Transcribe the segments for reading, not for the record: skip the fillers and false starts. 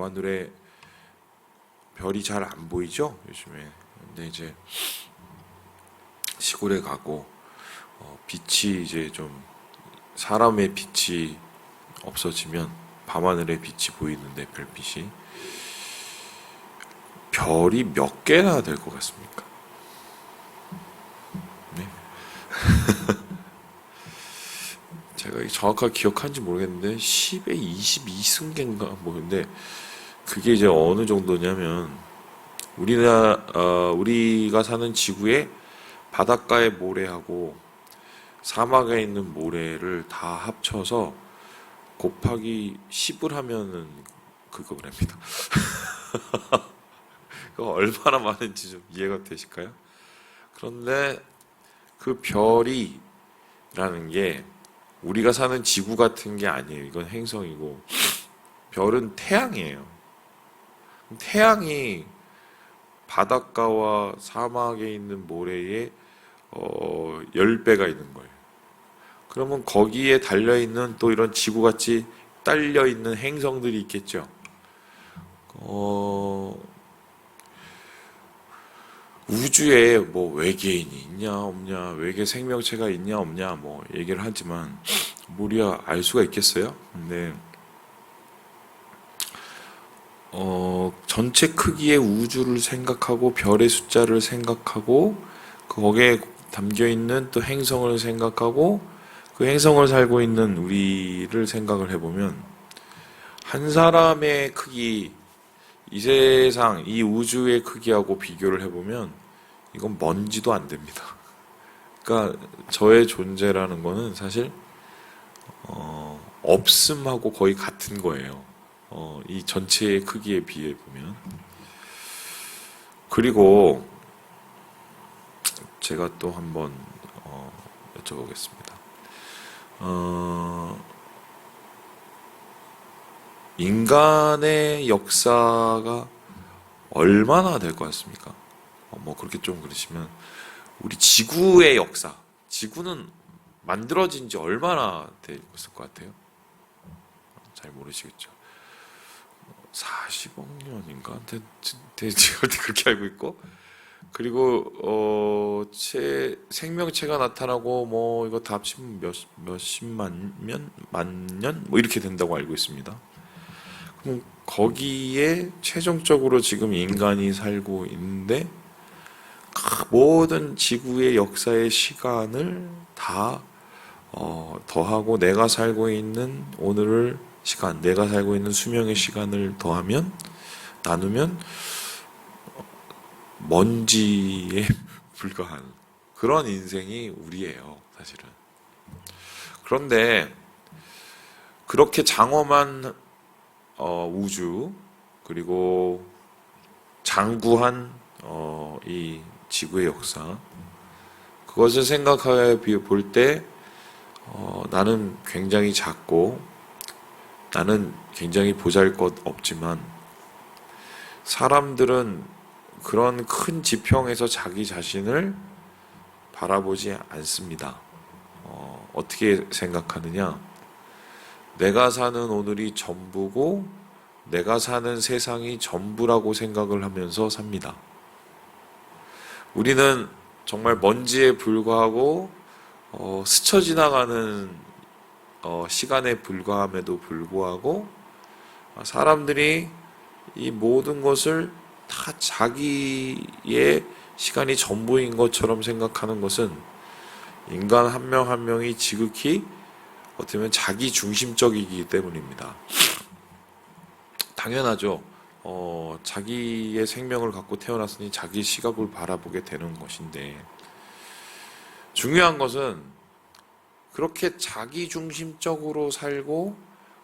밤하늘에 별이 잘 안 보이죠, 요즘에. 근데 이제 시골에 가고 빛이 이제 좀 사람의 빛이 없어지면 밤하늘에 빛이 보이는데 별빛이 별이 몇 개나 될 것 같습니까? 네. 제가 정확하게 기억하는지 모르겠는데 10에 22승계인가 뭐. 근데 그게 이제 어느 정도냐면 우리가 사는 지구의 바닷가의 모래하고 사막에 있는 모래를 다 합쳐서 곱하기 10을 하면은 그거랍니다. 그거 얼마나 많은지 좀 이해가 되실까요? 그런데 그 별이라는 게 우리가 사는 지구 같은 게 아니에요. 이건 행성이고 별은 태양이에요. 태양이 바닷가와 사막에 있는 모래에 10배가 있는 거예요. 그러면 거기에 달려있는 또 이런 지구같이 딸려있는 행성들이 있겠죠. 우주에 뭐 외계인이 있냐 없냐, 외계 생명체가 있냐 없냐 뭐 얘기를 하지만 우리가 알 수가 있겠어요? 근데 전체 크기의 우주를 생각하고 별의 숫자를 생각하고 거기에 담겨 있는 또 행성을 생각하고 그 행성을 살고 있는 우리를 생각을 해보면 한 사람의 크기, 이 세상, 이 우주의 크기하고 비교를 해보면 이건 먼지도 안 됩니다. 그러니까 저의 존재라는 거는 사실 없음하고 거의 같은 거예요. 이 전체의 크기에 비해 보면. 그리고 제가 또 한번 여쭤보겠습니다. 인간의 역사가 얼마나 될 것 같습니까? 뭐 그렇게 좀 그러시면 우리 지구의 역사, 지구는 만들어진 지 얼마나 됐을 것 같아요? 잘 모르시겠죠. 40억 년인가? 제가 그렇게 알고 있고, 그리고 생명체가 나타나고 뭐 이거 다 합치면 몇십만 년, 만 년, 뭐 이렇게 된다고 알고 있습니다. 그럼 거기에 최종적으로 지금 인간이 살고 있는데 모든 지구의 역사의 시간을 다 더하고 내가 살고 있는 오늘을 시간, 내가 살고 있는 수명의 시간을 더하면 나누면 먼지에 불과한 그런 인생이 우리예요, 사실은. 그런데 그렇게 장엄한 우주, 그리고 장구한 이 지구의 역사, 그것을 생각해 볼 때 나는 굉장히 작고 나는 굉장히 보잘것없지만 사람들은 그런 큰 지평에서 자기 자신을 바라보지 않습니다. 어떻게 생각하느냐? 내가 사는 오늘이 전부고 내가 사는 세상이 전부라고 생각을 하면서 삽니다. 우리는 정말 먼지에 불과하고 스쳐 지나가는 시간에 불과함에도 불구하고 사람들이 이 모든 것을 다 자기의 시간이 전부인 것처럼 생각하는 것은 인간 한 명 한 명이 지극히 어떻게 보면 자기 중심적이기 때문입니다. 당연하죠. 자기의 생명을 갖고 태어났으니 자기 시각을 바라보게 되는 것인데, 중요한 것은 그렇게 자기 중심적으로 살고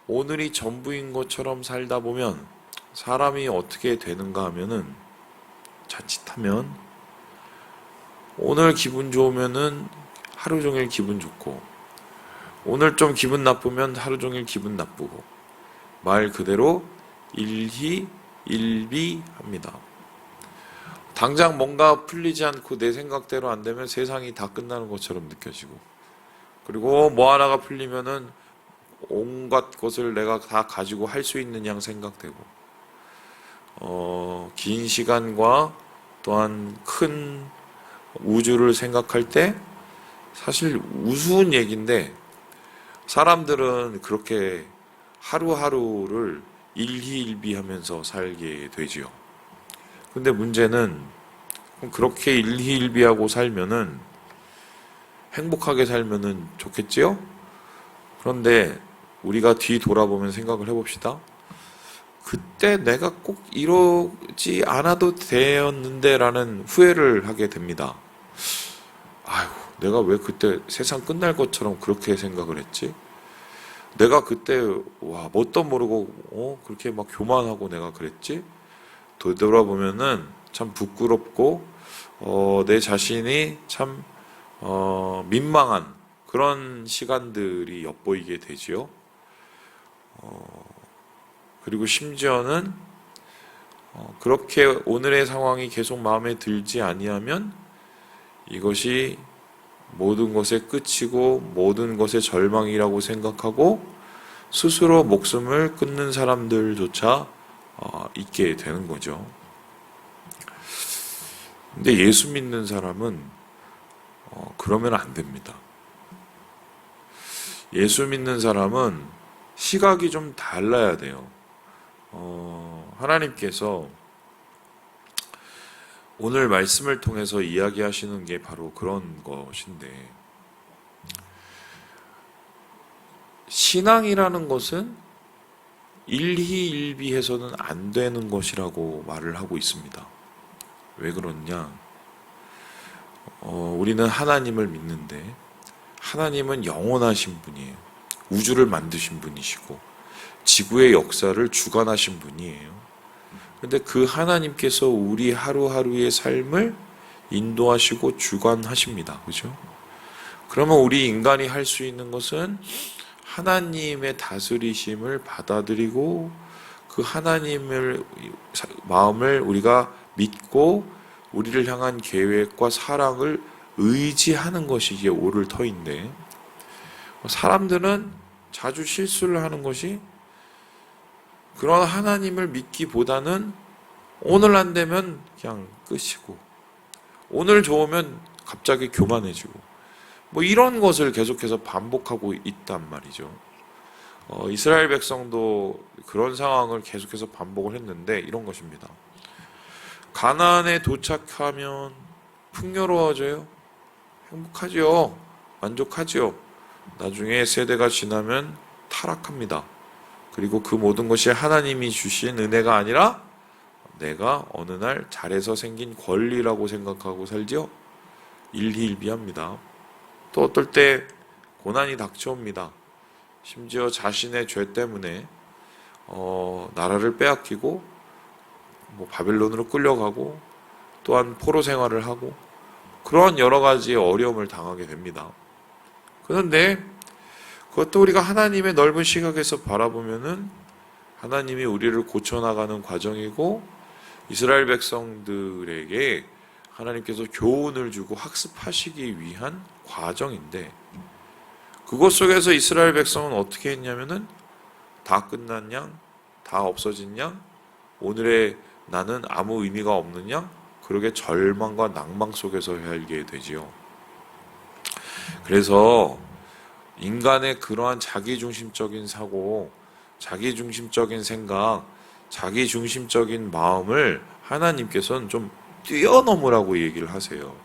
오늘이 전부인 것처럼 살다 보면 사람이 어떻게 되는가 하면은, 자칫하면 오늘 기분 좋으면은 하루 종일 기분 좋고, 오늘 좀 기분 나쁘면 하루 종일 기분 나쁘고, 말 그대로 일희일비합니다. 당장 뭔가 풀리지 않고 내 생각대로 안 되면 세상이 다 끝나는 것처럼 느껴지고, 그리고 뭐 하나가 풀리면은 온갖 것을 내가 다 가지고 할 수 있는 양 생각되고, 긴 시간과 또한 큰 우주를 생각할 때 사실 우스운 얘기인데 사람들은 그렇게 하루하루를 일희일비하면서 살게 되지요. 근데 문제는 그렇게 일희일비하고 살면은 행복하게 살면은 좋겠지요? 그런데 우리가 뒤 돌아보면 생각을 해봅시다. 그때 내가 꼭 이러지 않아도 되었는데라는 후회를 하게 됩니다. 아유, 내가 왜 그때 세상 끝날 것처럼 그렇게 생각을 했지? 내가 그때 뭣도 모르고 그렇게 막 교만하고 내가 그랬지? 되돌아보면은 참 부끄럽고 내 자신이 참 민망한 그런 시간들이 엿보이게 되지요. 그리고 심지어는 그렇게 오늘의 상황이 계속 마음에 들지 아니하면 이것이 모든 것의 끝이고 모든 것의 절망이라고 생각하고 스스로 목숨을 끊는 사람들조차 있게 되는 거죠. 근데 예수 믿는 사람은 그러면 안 됩니다. 예수 믿는 사람은 시각이 좀 달라야 돼요. 하나님께서 오늘 말씀을 통해서 이야기하시는 게 바로 그런 것인데, 신앙이라는 것은 일희일비해서는 안 되는 것이라고 말을 하고 있습니다. 왜 그러냐? 우리는 하나님을 믿는데 하나님은 영원하신 분이에요. 우주를 만드신 분이시고 지구의 역사를 주관하신 분이에요. 근데 그 하나님께서 우리 하루하루의 삶을 인도하시고 주관하십니다. 그죠? 그러면 우리 인간이 할 수 있는 것은 하나님의 다스리심을 받아들이고 그 하나님을 마음을 우리가 믿고 우리를 향한 계획과 사랑을 의지하는 것이 이게 옳을 터인데, 사람들은 자주 실수를 하는 것이 그런 하나님을 믿기보다는 오늘 안 되면 그냥 끝이고 오늘 좋으면 갑자기 교만해지고 뭐 이런 것을 계속해서 반복하고 있단 말이죠. 이스라엘 백성도 그런 상황을 계속해서 반복을 했는데 이런 것입니다. 가나안에 도착하면 풍요로워져요. 행복하지요. 만족하지요. 나중에 세대가 지나면 타락합니다. 그리고 그 모든 것이 하나님이 주신 은혜가 아니라 내가 어느 날 잘해서 생긴 권리라고 생각하고 살지요. 일희일비합니다. 또 어떨 때 고난이 닥쳐옵니다. 심지어 자신의 죄 때문에 나라를 빼앗기고 바벨론으로 끌려가고 또한 포로 생활을 하고 그러한 여러 가지 어려움을 당하게 됩니다. 그런데 그것도 우리가 하나님의 넓은 시각에서 바라보면은 하나님이 우리를 고쳐나가는 과정이고 이스라엘 백성들에게 하나님께서 교훈을 주고 학습하시기 위한 과정인데, 그것 속에서 이스라엘 백성은 어떻게 했냐면은 다 끝난 양, 다 없어진 양, 오늘의 나는 아무 의미가 없는 양, 그러게 절망과 낭망 속에서 살게 되지요. 그래서 인간의 그러한 자기중심적인 사고, 자기중심적인 생각, 자기중심적인 마음을 하나님께서는 좀 뛰어넘으라고 얘기를 하세요.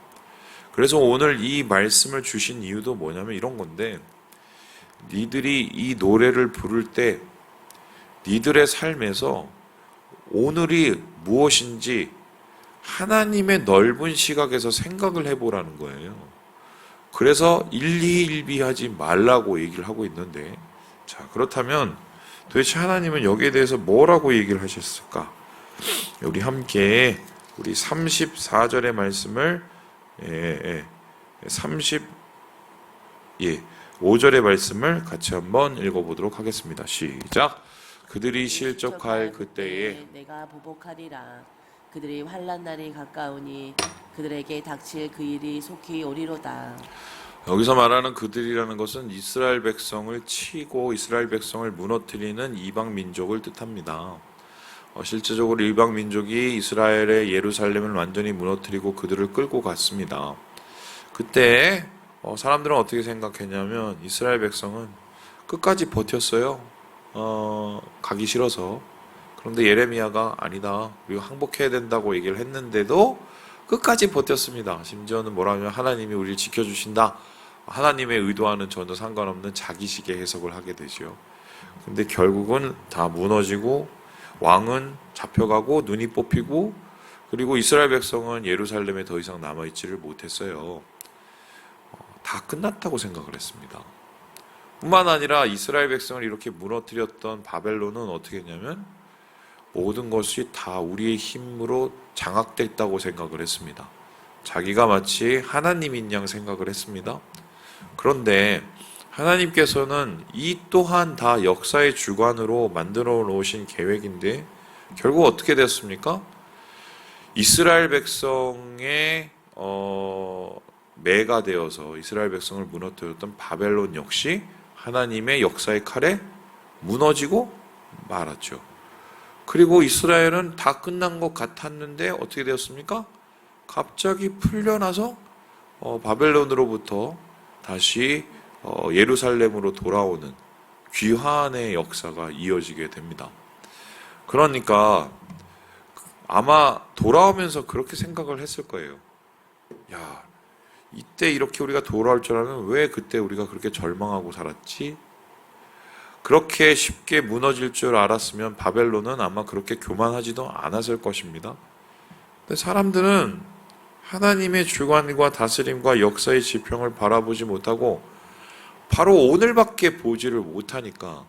그래서 오늘 이 말씀을 주신 이유도 뭐냐면 이런 건데, 니들이 이 노래를 부를 때 니들의 삶에서 오늘이 무엇인지 하나님의 넓은 시각에서 생각을 해보라는 거예요. 그래서 일희일비하지 말라고 얘기를 하고 있는데, 자, 그렇다면 도대체 하나님은 여기에 대해서 뭐라고 얘기를 하셨을까? 우리 함께 우리 34절의 말씀을 5절의 말씀을 같이 한번 읽어보도록 하겠습니다. 시작. 그들이 실족할 그때에 내가 보복하리라. 그들이 환난 날이 가까우니 그들에게 닥칠 그 일이 속히 오리로다. 여기서 말하는 그들이라는 것은 이스라엘 백성을 치고 이스라엘 백성을 무너뜨리는 이방 민족을 뜻합니다. 실제적으로 일방 민족이 이스라엘의 예루살렘을 완전히 무너뜨리고 그들을 끌고 갔습니다. 그때 사람들은 어떻게 생각했냐면 이스라엘 백성은 끝까지 버텼어요. 가기 싫어서. 그런데 예레미야가 아니다. 우리가 항복해야 된다고 얘기를 했는데도 끝까지 버텼습니다. 심지어는 뭐라 하면 하나님이 우리를 지켜주신다. 하나님의 의도와는 전혀 상관없는 자기식의 해석을 하게 되죠. 근데 결국은 다 무너지고 왕은 잡혀가고 눈이 뽑히고 그리고 이스라엘 백성은 예루살렘에 더 이상 남아있지를 못했어요. 다 끝났다고 생각을 했습니다. 뿐만 아니라 이스라엘 백성을 이렇게 무너뜨렸던 바벨론은 어떻게 했냐면 모든 것이 다 우리의 힘으로 장악됐다고 생각을 했습니다. 자기가 마치 하나님인 양 생각을 했습니다. 그런데 하나님께서는 이 또한 다 역사의 주관으로 만들어 놓으신 계획인데 결국 어떻게 됐습니까? 이스라엘 백성의 매가 되어서 이스라엘 백성을 무너뜨렸던 바벨론 역시 하나님의 역사의 칼에 무너지고 말았죠. 그리고 이스라엘은 다 끝난 것 같았는데 어떻게 되었습니까? 갑자기 풀려나서 바벨론으로부터 다시 예루살렘으로 돌아오는 귀환의 역사가 이어지게 됩니다. 그러니까 아마 돌아오면서 그렇게 생각을 했을 거예요. 야, 이때 이렇게 우리가 돌아올 줄 알면 왜 그때 우리가 그렇게 절망하고 살았지? 그렇게 쉽게 무너질 줄 알았으면 바벨론은 아마 그렇게 교만하지도 않았을 것입니다. 근데 사람들은 하나님의 주관과 다스림과 역사의 지평을 바라보지 못하고 바로 오늘밖에 보지를 못하니까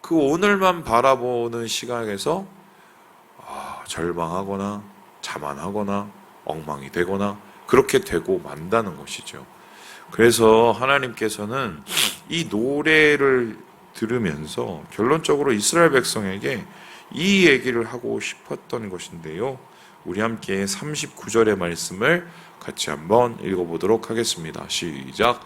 그 오늘만 바라보는 시각에서 절망하거나 자만하거나 엉망이 되거나 그렇게 되고 만다는 것이죠. 그래서 하나님께서는 이 노래를 들으면서 결론적으로 이스라엘 백성에게 이 얘기를 하고 싶었던 것인데요. 우리 함께 39절의 말씀을 같이 한번 읽어보도록 하겠습니다. 시작.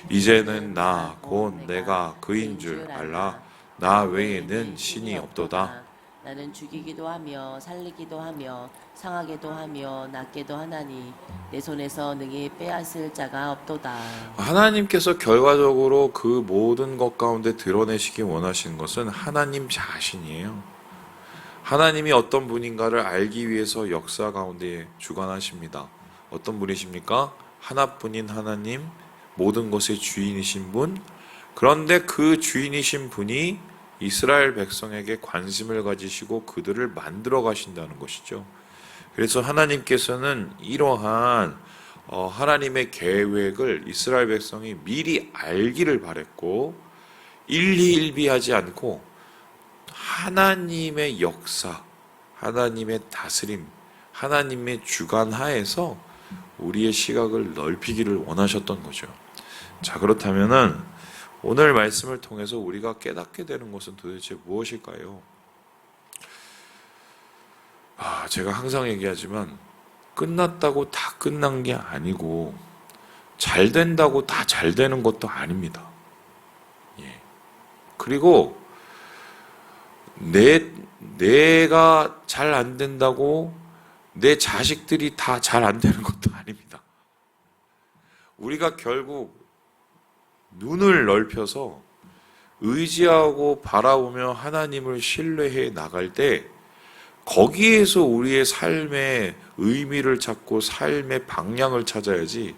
이제는 나 곧 내가 그인 줄 알라. 나 외에는 신이 없도다. 나는 죽이기도 하며 살리기도 하며 상하게도 하며 낫게도 하나니 내 손에서 능히 빼앗을 자가 없도다. 하나님께서 결과적으로 그 모든 것 가운데 드러내시기 원하시는 것은 하나님 자신이에요. 하나님이 어떤 분인가를 알기 위해서 역사 가운데 주관하십니다. 어떤 분이십니까? 하나뿐인 하나님, 모든 것의 주인이신 분. 그런데 그 주인이신 분이 이스라엘 백성에게 관심을 가지시고 그들을 만들어 가신다는 것이죠. 그래서 하나님께서는 이러한 하나님의 계획을 이스라엘 백성이 미리 알기를 바랬고 일희일비하지 않고 하나님의 역사, 하나님의 다스림, 하나님의 주관 하에서 우리의 시각을 넓히기를 원하셨던 거죠. 자, 그렇다면은 오늘 말씀을 통해서 우리가 깨닫게 되는 것은 도대체 무엇일까요? 제가 항상 얘기하지만 끝났다고 다 끝난 게 아니고 잘 된다고 다 잘 되는 것도 아닙니다. 예. 그리고 내가 잘 안 된다고 내 자식들이 다 잘 안 되는 것도 아닙니다. 우리가 결국 눈을 넓혀서 의지하고 바라보며 하나님을 신뢰해 나갈 때 거기에서 우리의 삶의 의미를 찾고 삶의 방향을 찾아야지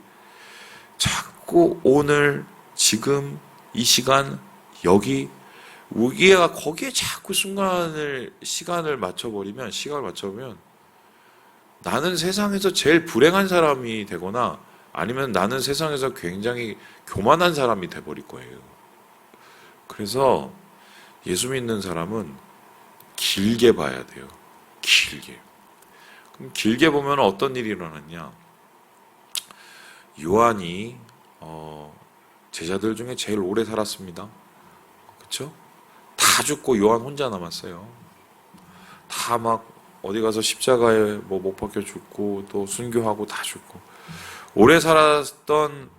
자꾸 오늘 지금 이 시간 여기 우리가 거기에 자꾸 시간을 맞춰버리면 나는 세상에서 제일 불행한 사람이 되거나 아니면 나는 세상에서 굉장히 교만한 사람이 돼버릴 거예요. 그래서 예수 믿는 사람은 길게 봐야 돼요. 길게. 그럼 길게 보면 어떤 일이 일어났냐? 요한이 제자들 중에 제일 오래 살았습니다. 그렇죠? 다 죽고 요한 혼자 남았어요. 다 막 어디 가서 십자가에 못 박혀 죽고 또 순교하고 다 죽고. 오래 살았던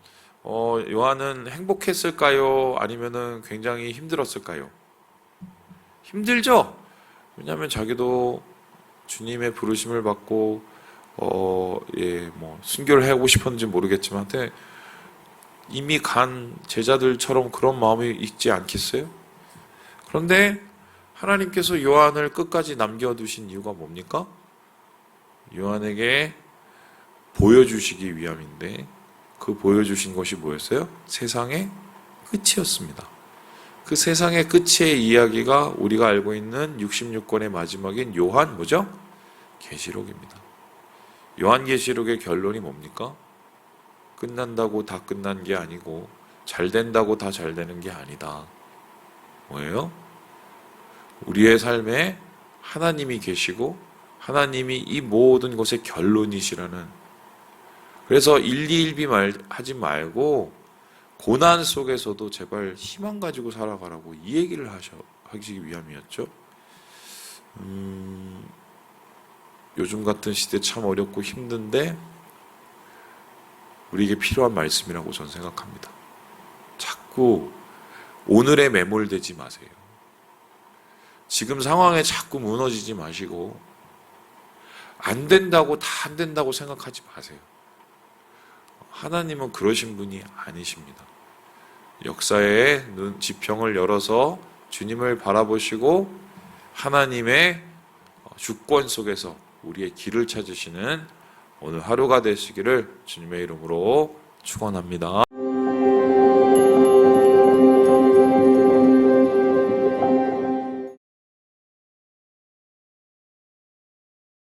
요한은 행복했을까요? 아니면은 굉장히 힘들었을까요? 힘들죠? 왜냐하면 자기도 주님의 부르심을 받고 뭐 순교를 하고 싶었는지 모르겠지만 하여튼 이미 간 제자들처럼 그런 마음이 있지 않겠어요? 그런데 하나님께서 요한을 끝까지 남겨두신 이유가 뭡니까? 요한에게 보여주시기 위함인데 그 보여주신 것이 뭐였어요? 세상의 끝이었습니다. 그 세상의 끝의 이야기가 우리가 알고 있는 66권의 마지막인 요한 뭐죠? 계시록입니다. 요한계시록의 결론이 뭡니까? 끝난다고 다 끝난 게 아니고 잘 된다고 다 잘 되는 게 아니다. 뭐예요? 우리의 삶에 하나님이 계시고 하나님이 이 모든 것의 결론이시라는, 그래서 일희일비 하지 말고 고난 속에서도 제발 희망 가지고 살아가라고 이 얘기를 하시기 위함이었죠. 요즘 같은 시대 참 어렵고 힘든데 우리에게 필요한 말씀이라고 저는 생각합니다. 자꾸 오늘에 매몰되지 마세요. 지금 상황에 자꾸 무너지지 마시고 안 된다고 다 안 된다고 생각하지 마세요. 하나님은 그러신 분이 아니십니다. 역사의 지평을 열어서 주님을 바라보시고 하나님의 주권 속에서 우리의 길을 찾으시는 오늘 하루가 되시기를 주님의 이름으로 축원합니다.